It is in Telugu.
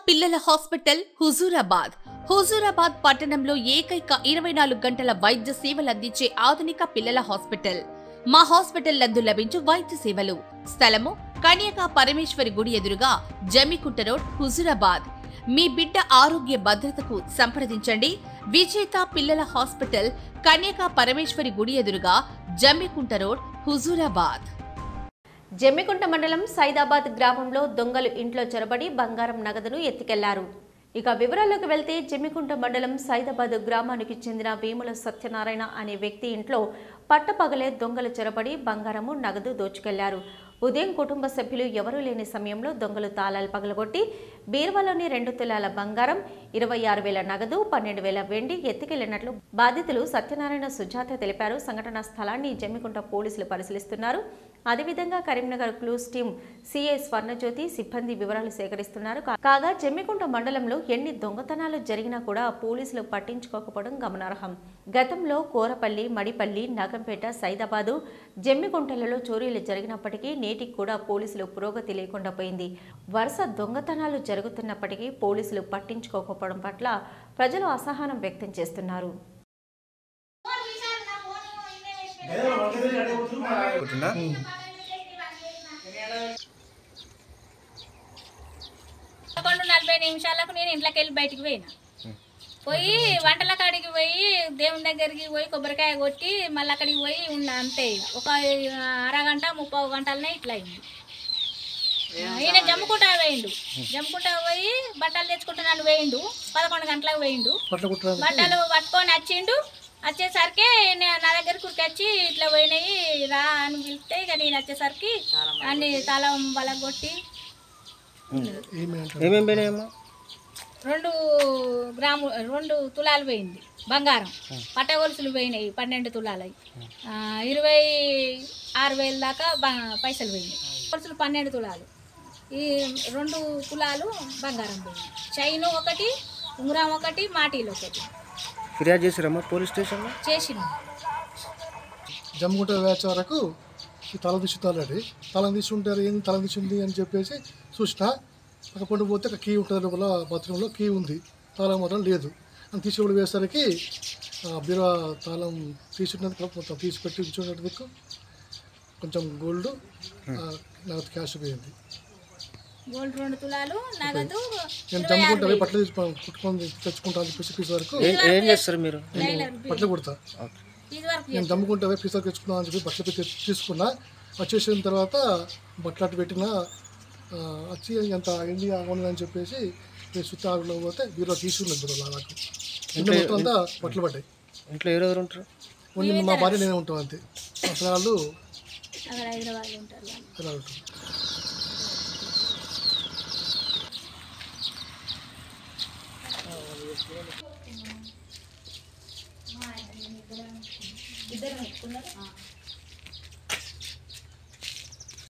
పిల్లల హాస్పిటల్ హుజూరాబాద్ పట్టణంలో ఏకైక 24 గంటల వైద్య సేవలు అందించే ఆధునిక పిల్లల హాస్పిటల్. మా హాస్పిటల్ నందు లభించు వైద్య సేవలు. స్థలము కన్యకా పరమేశ్వరి గుడి ఎదురుగా, జమ్మికుంట రోడ్, హుజూరాబాద్. మీ బిడ్డ ఆరోగ్య భద్రతకు సంప్రదించండి. విజేత పిల్లల హాస్పిటల్, కన్యకా పరమేశ్వరి గుడి ఎదురుగా, జమ్మికుంట రోడ్, హుజూరాబాద్. జమ్మికుంట మండలం సైదాబాద్ గ్రామంలో దొంగలు ఇంట్లో చొరబడి బంగారం నగదును ఎత్తుకెళ్లారు. ఇక వివరాల్లోకి వెళ్తే జమ్మికుంట మండలం సైదాబాద్ గ్రామానికి చెందిన వేముల సత్యనారాయణ అనే వ్యక్తి ఇంట్లో పట్టపగలే దొంగలు చొరబడి బంగారము నగదు దోచుకెళ్లారు. ఉదయం కుటుంబ సభ్యులు ఎవరూ లేని సమయంలో దొంగలు తాళాలు పగలగొట్టి బీరువాలోని 2 తులాల బంగారం, 26,000 నగదు, 12,000 వెండి ఎత్తుకెళ్లినట్లు బాధితులు సత్యనారాయణ, సుజాత తెలిపారు. సంఘటనా స్థలాన్ని జమ్మికుంట పోలీసులు పరిశీలిస్తున్నారు. అదేవిధంగా కరీంనగర్ క్లూస్ టీం సిఐ స్వర్ణజ్యోతి సిబ్బంది వివరాలు సేకరిస్తున్నారు. కాగా జమ్మికుంట మండలంలో ఎన్ని దొంగతనాలు జరిగినా కూడా పోలీసులు పట్టించుకోకపోవడం గమనార్హం. గతంలో కోరపల్లి, మడిపల్లి, నాగంపేట, సైదాబాదు, జమ్మికుంటలలో చోరీలు జరిగినప్పటికీ నేటికి కూడా పోలీసులు పురోగతి లేకుండా పోయింది. వరుస దొంగతనాలు జరుగుతున్నప్పటికీ పోలీసులు పట్టించుకోకపోవడం పట్ల ప్రజలు అసహనం వ్యక్తం చేస్తున్నారు. నిమిషాలకు నేను ఇంట్లోకి వెళ్ళి బయటికి పోయి వంటల కాడికి పోయి దేవుని దగ్గరికి పోయి కొబ్బరికాయ కొట్టి మళ్ళీ అక్కడికి పోయి ఉన్న అంతే. ఒక అరగంట 30 గంటలనే ఇట్లా అయింది. ఈయన జమ్ముకుంటా పోయి బట్టలు తెచ్చుకుంటున్నాను పోయిండు. 11 గంటలకు పోయిండు. బట్టలు పట్టుకొని వచ్చిండు. వచ్చేసరికి నా దగ్గర కురికొచ్చి ఇట్లా పోయినాయి రా అని పిలిస్తే ఇక నేను వచ్చేసరికి అన్ని తాళం బలం కొట్టి 2 తులాలు పోయింది బంగారం. పట్ట గొలుసులు పోయినాయి 12 తులాలు. 26,000 దాకా పైసలు పోయినాయి. గొలుసులు 12 తులాలు. ఈ 2 తులాలు బంగారం పోయింది. చైను ఒకటి, ఉంగరం ఒకటి, మాటీలు ఒకటి. ఫిర్యాదు చేసిరమ్మా పోలీస్ స్టేషన్లో? చేసిన జమ్ముకుంట వేచ వరకు ఈ తల తీసుకుంటారండి. తలం తీసుకుంటారు, ఏంది తలం తీసుంది అని చెప్పేసి చూసిన అక్కడ పండు పోతే ఒక కీ ఉంటుంది లోపల, బాత్రూంలో కీ ఉంది, తాళం మాత్రం లేదు అని తీసుకొని వేసరికి బీరువా తాళం తీసుకున్నది మొత్తం తీసి పెట్టి ఉంచుకున్నట్టుకు కొంచెం గోల్డ్, నగదు క్యాష్ పోయింది. గోల్డ్ 2 తులాలు, నగదు. నేను జమ్ముకుంటా బట్టలు కుట్టుకొని తెచ్చుకుంటా అని చెప్పేసి పీస్ వరకు ఏం చేస్తారు మీరు? బట్టలు కుడతా. నేను జమ్ముకుంటా పీస్ వరకు తెచ్చుకున్నా అని చెప్పి బట్టలు తీసుకున్నా. వచ్చేసిన తర్వాత బట్టలు అట్టు పెట్టినా వచ్చి ఎంత అయింది అని చెప్పేసి సుత్తాలో పోతే బీరో తీసుకున్నది. బీరో నాకు ఇంట్లో మొత్తం అంతా బట్టలు పడ్డాయి. ఇంట్లో ఎవరెవరు ఉంటారు? ఓన్లీ మా భార్య నేనే ఉంటాం అంతే. అసలు వాళ్ళు హైదరాబాద్ ఉంటారు. ఇద్దరు